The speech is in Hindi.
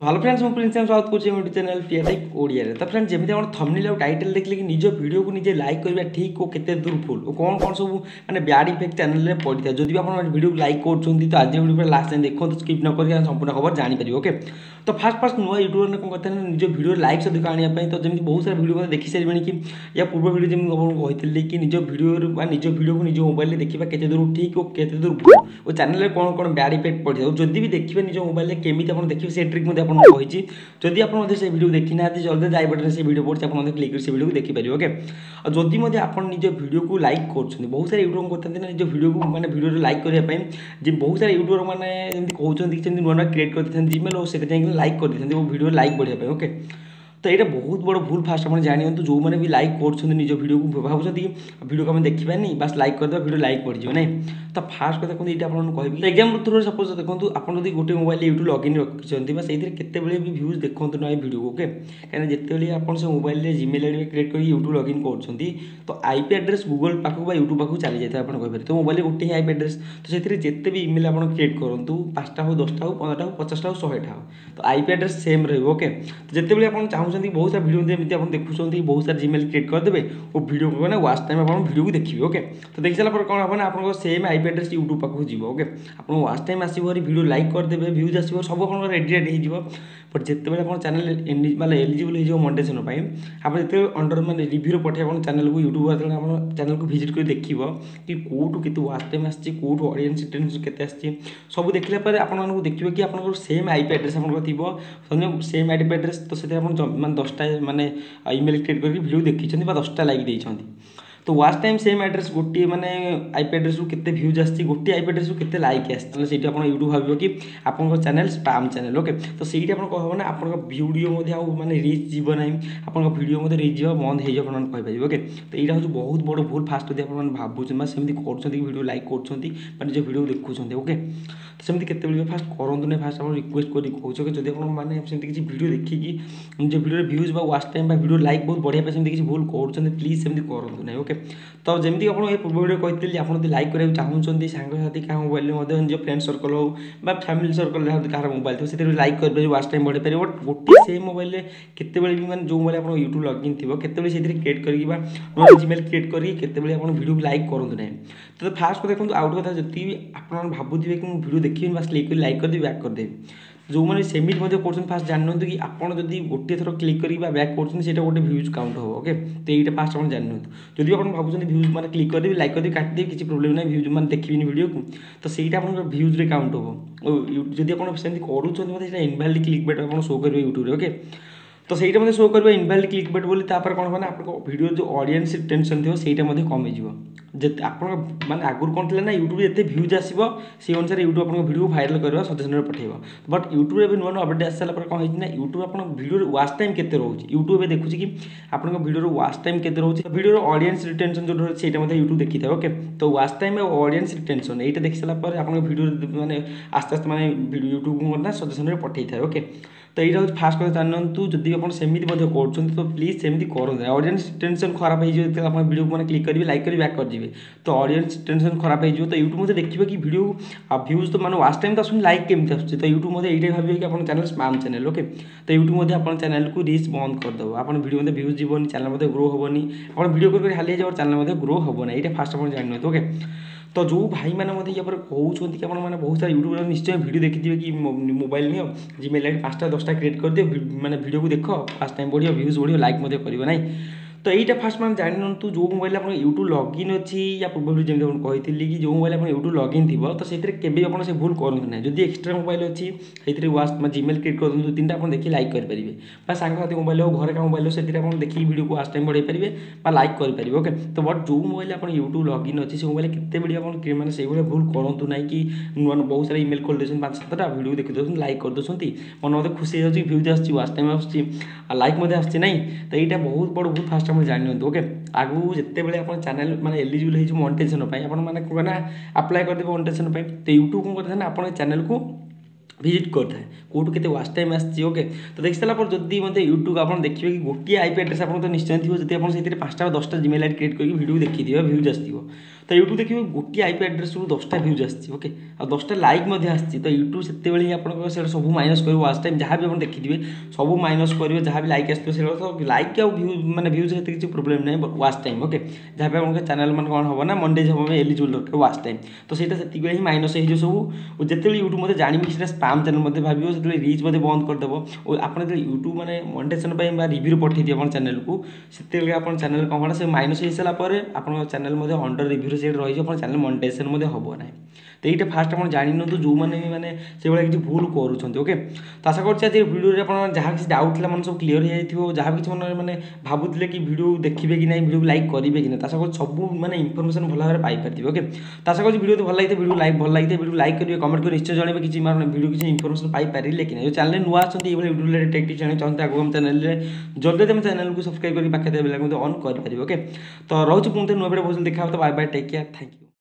हेलो फ्रेंड्स मु प्रिंस स्वागत कर यूट्यूब चैनल पीएटेक ओडिया तो फ्रेंड्स जमी आप थंबनेल और टाइटल देखले कि निज वीडियो को निजे लाइक करबा ठीक और केते दूर फुल और कौन कौन सब माने बैड इफेक्ट चैनल रे पड़ता है जदि आप वीडियो को लाइक करछंती तो आज वीडियो पर लास्ट टाइम देखो तो स्किप न करके संपूर्ण खबर जानि परिबो ओके। तो फास्ट नुआ यूट्यूबर ने कौन करते हैं निज वीडियो लाइक से अधिक आने तो जमी बहुत सारा वीडियो देखी सारे कि या पूर्व वीडियो जमी कहते कि निज वीडियो को निज मोबाइल देखा केते दूर ठीक और केते दूर भूल और चैनल कौन कौन बैड इफेक्ट पड़ता है जदि भी देखिए निज मोबाइल केमी आप देखिए से ट्रिक कही जदि आप वीडियो देखी ना जल्दी जाए बटन से वीडियो पड़े आप क्लिक कर वीडियो को देखिपारे ओके। और जदि आप निज वीडियो को लाइक कर बहुत सारे यूट्यूबर करते हैं निज वीडियो को मैंने वीडियो लाइक करने बहुत सारे यूट्यूबर मैंने कहते नुआ नुआ क्रिएट करते जीमेल और से लाइक कर देते वीडियो लाइक बढ़िया ओके। तो ये बहुत बड़ भूल फास्ट आप जानते जो मैंने भी लाइक कर निज वीडियो को भावुं वीडियो को आम देखा बस लाइक करदे वीडियो लाइक बढ़ जाए ना। तो फास्ट कथा कहते ये आपको कहबी एग्जाम थ्रू सपोज देखो आप गोटे मोबाइल यूट्यूब लॉगिन रखिंट से केते भी भ्यूज देखते ना वीडियो को ओके कहीं जिते आप से मोबाइल जीमेल आईडी क्रिएट कर यूट्यूब लॉगिन कर तो आईपी एड्रेस गूगल पाखक यूट्यूब पाखक चली जाए आप कहीपर तो मोबाइल गोटे आईपी एड्रेस तो से जिते भी इमेल आप क्रिएट करूँ 5टा हो 10टा हो 15टा हो 50टा हो 100टा हो तो आईपी एड्रेस सेम रही ओके। तो जिते आप चाहते बहुत सारा वीडियो आप देखुं बहुत सारा जीमेल क्रिएट करदे और वीडियो को मैंने वाच टाइम आप वीडियो को देखिए ओके। तो देख सारा कौन हम ना आप सेम आईपी एड्रेस यूट्यूब पाखक जी ओके आप वाच टाइम आसो वीडियो लाइक करदे भ्यूज आसो सब आप रेडी हो बट जिते आप चैनल मतलब एलिजिबल हो मंडेसन आप जो अंडर मैंने रिव्यू पठे आप चैनल को यूट्यूब आप चैनल को विजिट कर देखिए कि कौटू के वाच टाइम आसो ऑडियंस अटेंडेंस केते सब देखला आपको देखिए कि आप सेम आईपी एड्रेस आप सेम आईपी एड्रेस तो से मैंने 10टा माने इमेल क्रिएट करके वीडियो देखी 10टा लाइक देइछंती तो वाच टाइम सेम एड्रेस गोटे मैंने आईपी एड्रेस को केते व्यूज आसछि गोटे आईपी एड्रेस को केते लाइक आसछि सेठी आपण यूट्यूब भाबियो कि आपन चैनल स्पैम चैनल ओके। तो सेठी आपण कहबो ना आपन वीडियो मध्ये आ माने रीच जीवन नाही आपन वीडियो मध्ये रीच जीव बंद हे जो आपण कहि परिबो ओके। तो एटा हो बहुत बड़ भूल फास्ट यदि आपण भाबुछन बा सेमति करछंती वीडियो लाइक करछंती माने जो वीडियो देखुछंती ओके। तो सेमति केते बेले फास्ट करंतु नै फास्ट आपण रिक्वेस्ट करी कहउछ कि जदि आपण माने सेमति किछि वीडियो देखि कि जो वीडियो व्यूज बा वाच टाइम बा वीडियो लाइक बहुत बढ़िया पे सेमति किछि भूल करछंती प्लीज सेमति करंतु नै ओके। तो जमी आप पूर्व वीडियो कहते आप लाइक करा चाहते सांगसाथी क्या मोबाइल निज फ्रेंड सर्कल हो फैमिली सर्कल जहाँ कह मोबाइल थो से लाइक कर वाच टाइम बढ़े पारे बट गोटे से मोबाइल केत भी मैंने जो मोबाइल आप यूट्यूब लॉगिन थी केत से क्रिएट कर जीमेल क्रिएट करके आप वीडियो लाइक करूँ ना। तो फास्ट देखो आउट कथा जी आप भावुवे कि वीडियो देखिए बस क्लिक कर लाइक करदेवी बैक करदेवी जो मैंने सेमिट कर फास्ट जानते कि आप गोटे थर क्लिक कर बैक कर गोटे भ्यूज काउंट हो ओके। तो ये फास्ट आप जानते जब आप भावुं भ्यूज मैंने क्लिक करदेवी लाइक करदेवी काटिदेवी किसी प्रोब्लेम ना भ्यूज मैंने देखिए वीडियो को तो सहीटा आप भ्यूज रे काउंट हो जब आप सेमती करूँ इनवैलिड क्लिक बैट आप शो करेंगे यूट्यूब ओके। तो सहीटा मतलब शो कर इनवैलिड क्लिक बैट बोली कौन हो आप वीडियो जो ऑडियंस टेंशन थी सहीटा कमिज जिते आप माने आगुरी कौन थे ना यूट्यूब जिते भ्यूज आसो से अनुसार यूट्यूब आप वीडियो भाइराल कर सजेसन पठेगा बट यूट्यूब एवं नुआ नुआ अपडेट आस सारा कौन होना यूट्यूब आप वीडियो वाच टाइम केते रोचे यूट्यूब देखुँ कि आप वीडियो वाच टाइम केते रोचे वीडियो ऑडियंस रिटेंशन जो रही है यूट्यूब देखी था ओके। तो वाच टाइम और ऑडियंस रिटेंशन यहाँ देख सारापर आप वीडियो मैंने आस्ते आस्ते मैंने यूट्यूब को सजेसन पठे था ओके। तो यहाँ हूँ फास्ट कथा जानतु जब आप सेमती कर तो प्लीज सेमती करें ऑडियंस टेंशन खराब हो आप वीडियो को क्लिक करेंगे लाइक करेंगे बैक कर तो ऑडियंस टेंशन खराब हो तो यूट्यूब देखिए कि वीडियो भ्यूज तो मैंने वाच टाइम तो आस लाइक केमती आस तो यूट्यूब ये भाविए कि आप चैनल स्पैम चैनल ओके। तो यूट्यूब आप चैनल को रीच बंद करदेव आप वीडियो में भ्यूज जीवन चैनल ग्रो होनी आप वीडियो कर हाली जाए चैनल ग्रो होना ये फास्ट आप जानते ओके। तो जो भाई मैंने मतलब यहाँ कहते कि मैंने बहुत सारा यूट्यूब निश्चय वीडियो देखिए कि मोबाइल नियो जीमेल आईडी 5टा 10टा क्रिएट कर दियो मैंने वीडियो को देख फास्ट टाइम बढ़िया व्यूज बढ़िया लाइक करेंगे ना। तो यहाँ फास्ट मैंने जानतु जो मोबाइल आप यूट्यूब लॉगिन अच्छी या पूर्व जमी कहती कि जो मोबाइल आप यूट्यूब लॉगिन थी तो से भूल करूँ ना जब एक्सट्रा मोबाइल अच्छी से वाच जीमेल क्रिएट कर 2-3टा आप देखिए लाइक करेंगे सांगसाथी मोबाइल हो घर का मोबाइल हो से देखिए वीडियो को वाच टाइम बढ़े पारे लाइक करेंगे ओके। तो बट जो मोबाइल आप यूट्यूब लॉगिन अच्छी से मोबाइल केते वीडियो मैंने से भूल करूँ ना कि नुआ बहुत सारा इमेल खोल देते 5-7टा वीडियो देखी दे लाइक कर दूसरी मन मतलब खुशी हो भ्यूज आस वाच टाइम आइक आसची ना। तो यहाँ बहुत बड़ भूल फास्ट आप जानते ओके। आगू जिते बड़े आप चैनल मैंने एलिजिबल हो मॉनिटाइजेशन मैंने अप्लाई करदे मॉनिटाइजेशन तो यूट्यूब कौन करता है ना आप चैनल को विजिट करता है कौटू के वाच टाइम आसची ओके। तो देख सारापर जदि मतलब यूट्यूब आप देखिए कि गोटे आईपी एड्रेस आप निश्चय थी जब आप 5टा 10टा जीमेल आईडी क्रिएट करके वीडियो देखी भ्यूज आसो तो यूट्यूब देखिए गोटे आईपी एड्रेस रू 10टा व्यूज आसी ओके आ 10टा लाइक आसी तो यूट्यूब से ही आप सब माइनस कर वाच टाइम जहाँ भी आप देखिए सब माइनस करेंगे जहाँ भी लाइक आस तो लाइक आ व्यू मैंने व्यूज से किसी प्रोब्लेम नहीं वाच टाइम ओके जहाँ भी आप चैनल मान कौन हम ना मंडेज हम एलिजिबल दरकार वाच टाइम तो सहीटा से ही माइनस हो सब जिते यूट्यूब मत जानवी कि स्पाम चैनल मत भाव से रिच मत बंद करदेव और आप यूट्यूब मैंने मनिटाइजेशन रिव्यू पठे आप चैनल को से आप चैनल कौन से माइनस हो सारापर आप चैनल अंडर रिव्यू से रही है चैनल मनिटाइजेशन हम ना तो ये फास्ट आप जानी जो मैंने मैंने से किसी भूल करुँच ओके तो आशा कर भिडियो आप जहाँ किसी डाउट था मन सब क्लीयर हो जहाँ किसी मन मैंने भावुले कि भिडियो देखिए कि ना भिडियो लाइक करेंगे कि ना आशा कर सब मैंने इनफर्मेशन भल भाव पाइपर ओके तो आशा कर भिडियो भल लगे भिडियो लाइक भल लगे भिडियो लाइक करेंगे कमेंट कर निश्चय जनइबे किसी भिडियो किसी इनफर्मेशन पाइपर कि ना जो चैनल नुआ आसती भिडियो टेक्टिक जाना चाहते आगे हम चैनल जल्दी तुम चैनल को सब्सक्राइब करके पाखे बेल आइकन ऑन कर ओके तो रोचे पुणी नुआ भिडियो बहुत देखा तो bye bye take care thank you.